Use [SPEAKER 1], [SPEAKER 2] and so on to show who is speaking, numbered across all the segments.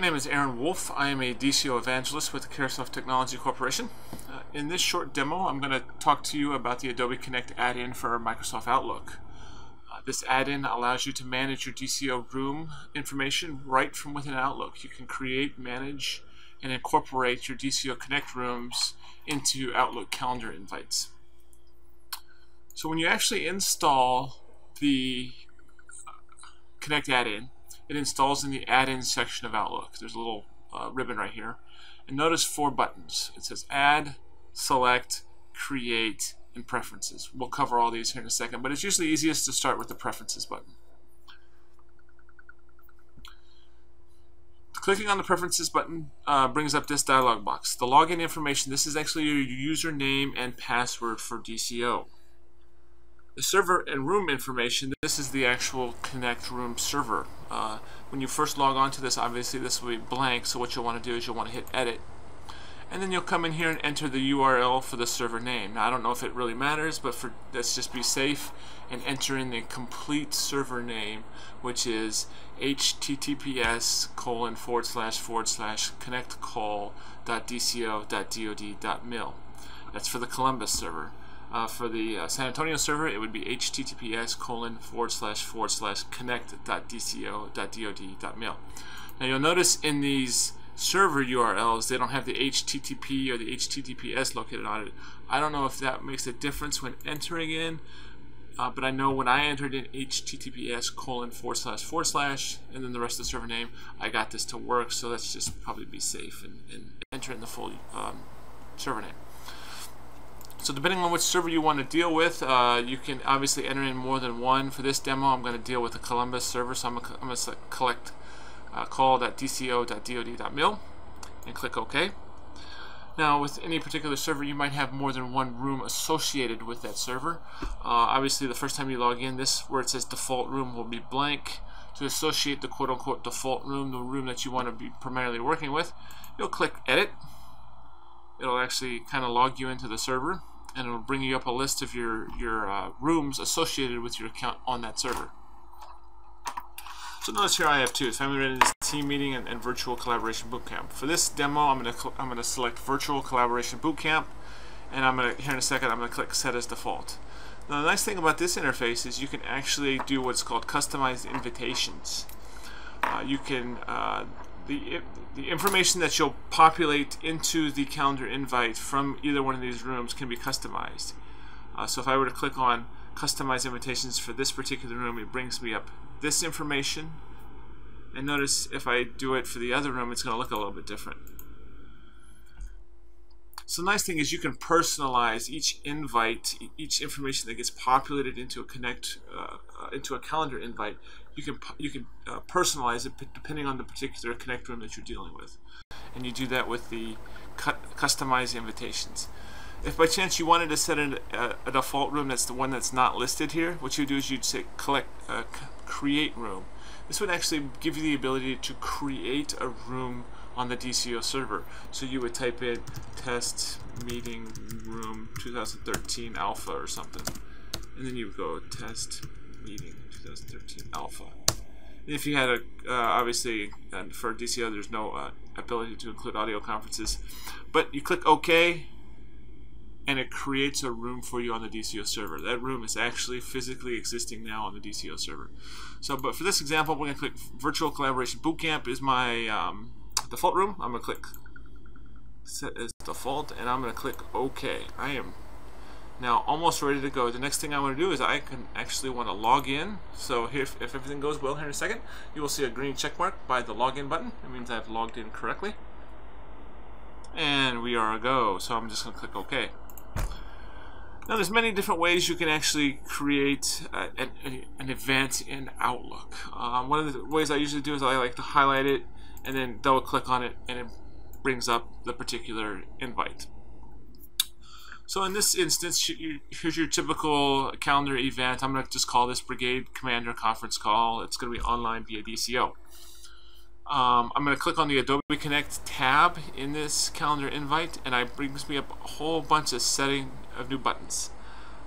[SPEAKER 1] name is Aaron Wolf. I am a DCO evangelist with the Carousel Technology Corporation. In this short demo, I'm going to talk to you about the Adobe Connect add-in for Microsoft Outlook. This add-in allows you to manage your DCO room information right from within Outlook. You can create, manage, and incorporate your DCO Connect rooms into Outlook calendar invites. So when you actually install the Connect add-in, it installs in the add-in section of Outlook. There's a little ribbon right here. And notice 4 buttons. It says Add, Select, Create, and Preferences. We'll cover all these here in a second, but it's usually easiest to start with the Preferences button. Clicking on the Preferences button brings up this dialog box. The login information, this is actually your username and password for DCO. The server and room information, this is the actual Connect room server. When you first log on to this, obviously this will be blank, so what you'll want to do is you'll want to hit Edit. And then you'll come in here and enter the URL for the server name. Now I don't know if it really matters, but let's just be safe and enter in the complete server name, which is https://connectcall.dco.dod.mil. That's for the Columbus server. For the San Antonio server, it would be https://connect.dco.dod.mil. Now you'll notice in these server URLs, they don't have the HTTP or the HTTPS located on it. I don't know if that makes a difference when entering in, but I know when I entered in https://, and then the rest of the server name, I got this to work, so let's just probably be safe and enter in the full server name. So depending on which server you want to deal with, you can obviously enter in more than one. For this demo, I'm going to deal with the Columbus server, so I'm going to select call.dco.dod.mil and click OK. Now, with any particular server, you might have more than one room associated with that server. Obviously, the first time you log in, this where it says default room will be blank. To associate the quote-unquote default room, the room that you want to be primarily working with, you'll click Edit. It'll actually kind of log you into the server, and it'll bring you up a list of your rooms associated with your account on that server. So notice here I have 2: Family Readiness Team Meeting and Virtual Collaboration Bootcamp. For this demo, I'm going to select Virtual Collaboration Bootcamp, and here in a second I'm going to click Set as Default. Now the nice thing about this interface is you can actually do what's called customized invitations. You can the information that you'll populate into the calendar invite from either one of these rooms can be customized. So if I were to click on Customize Invitations for this particular room, it brings me up this information. And notice if I do it for the other room, it's going to look a little bit different. So the nice thing is you can personalize each invite, each information that gets populated into a into a calendar invite. You can personalize it depending on the particular Connect room that you're dealing with, and you do that with the customize invitations. If by chance you wanted to set a default room that's the one that's not listed here, what you do is you'd say create room. This would actually give you the ability to create a room on the DCO server. So you would type in test meeting room 2013 alpha or something, and then you would go test meeting 2013 alpha. And if you had obviously for DCO there's no ability to include audio conferences, but you click OK and it creates a room for you on the DCO server. That room is actually physically existing now on the DCO server. So, but for this example, we're going to click Virtual Collaboration Bootcamp is my default room. I'm going to click Set as Default, and I'm going to click OK. I am now almost ready to go. The next thing I want to do is I can actually want to log in. So here, if everything goes well here in a second, you will see a green check mark by the login button. It means I've logged in correctly. And we are a go. So I'm just going to click OK. Now there's many different ways you can actually create an event in Outlook. One of the ways I usually do is I like to highlight it and then double click on it, and it brings up the particular invite. So in this instance, here's your typical calendar event. I'm going to just call this Brigade Commander Conference Call. It's going to be online via DCO. I'm going to click on the Adobe Connect tab in this calendar invite, and it brings me up a whole bunch of setting of new buttons.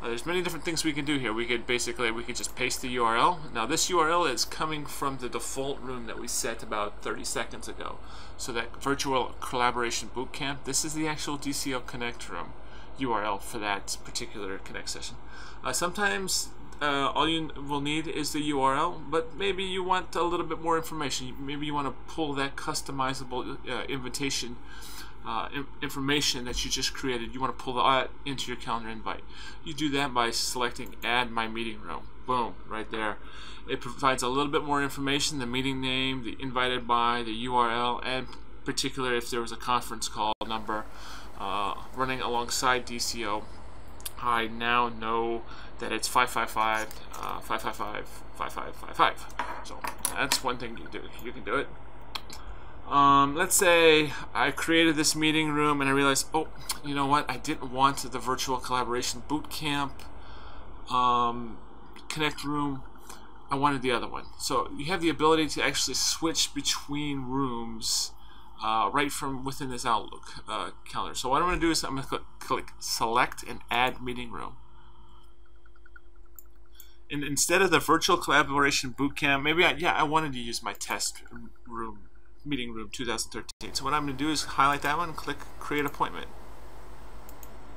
[SPEAKER 1] There's many different things we can do here. We could just paste the URL. Now this URL is coming from the default room that we set about 30 seconds ago. So that virtual collaboration bootcamp, this is the actual DCO Connect room URL for that particular Connect session. Sometimes all you will need is the URL, but maybe you want a little bit more information. Maybe you want to pull that customizable invitation information that you just created. You want to pull that into your calendar invite. You do that by selecting Add My Meeting Room. Boom, right there. It provides a little bit more information, the meeting name, the invited by, the URL, and particularly if there was a conference call number running alongside DCO. I now know that it's 555-555-5555. So that's one thing you do. You can do it. Let's say I created this meeting room and I realized, oh, you know what? I didn't want the virtual collaboration bootcamp Connect room. I wanted the other one. So you have the ability to actually switch between rooms right from within this Outlook calendar. So what I'm going to do is I'm going to click Select and Add Meeting Room. And instead of the virtual collaboration bootcamp, maybe I wanted to use my test room. Meeting Room 2013. So what I'm going to do is highlight that one, click Create Appointment,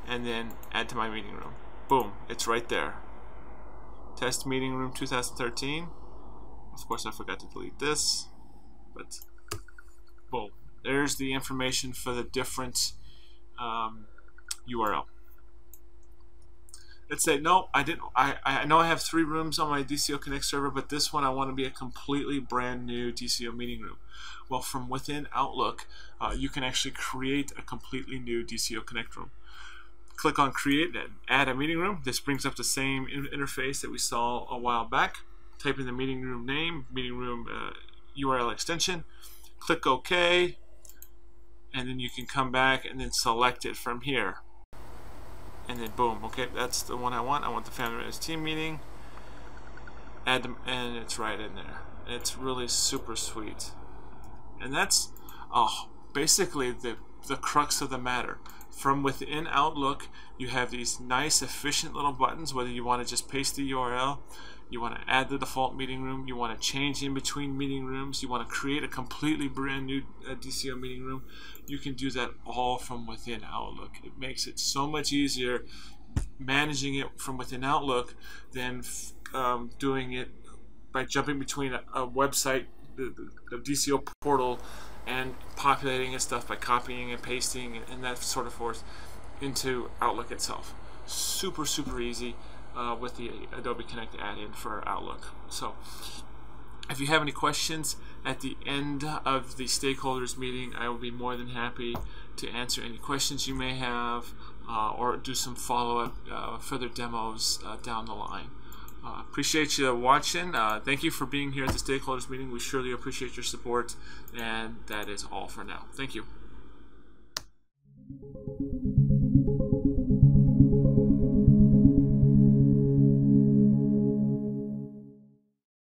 [SPEAKER 1] and then Add to My Meeting Room. Boom, it's right there. Test Meeting Room 2013. Of course, I forgot to delete this, but boom, there's the information for the different URL. Let's say, no, I didn't. I know I have 3 rooms on my DCO Connect server, but this one I want to be a completely brand new DCO meeting room. Well, from within Outlook, you can actually create a completely new DCO Connect room. Click on Create and Add a Meeting Room. This brings up the same interface that we saw a while back. Type in the meeting room name, meeting room URL extension. Click OK, and then you can come back and then select it from here. And then boom, okay, that's the one I want. I want the Family Matters team meeting. Add them, and it's right in there. It's really super sweet. And that's basically the crux of the matter. From within Outlook, you have these nice, efficient little buttons, whether you want to just paste the URL, you want to add the default meeting room, you want to change in between meeting rooms, you want to create a completely brand new DCO meeting room. You can do that all from within Outlook. It makes it so much easier managing it from within Outlook than doing it by jumping between a website, the DCO portal, and populating its stuff by copying and pasting and that sort of forth into Outlook itself. Super, super easy with the Adobe Connect add-in for Outlook. So if you have any questions at the end of the stakeholders meeting, I will be more than happy to answer any questions you may have or do some follow-up further demos down the line. Appreciate you watching. Thank you for being here at the stakeholders meeting. We surely appreciate your support, and that is all for now. Thank you.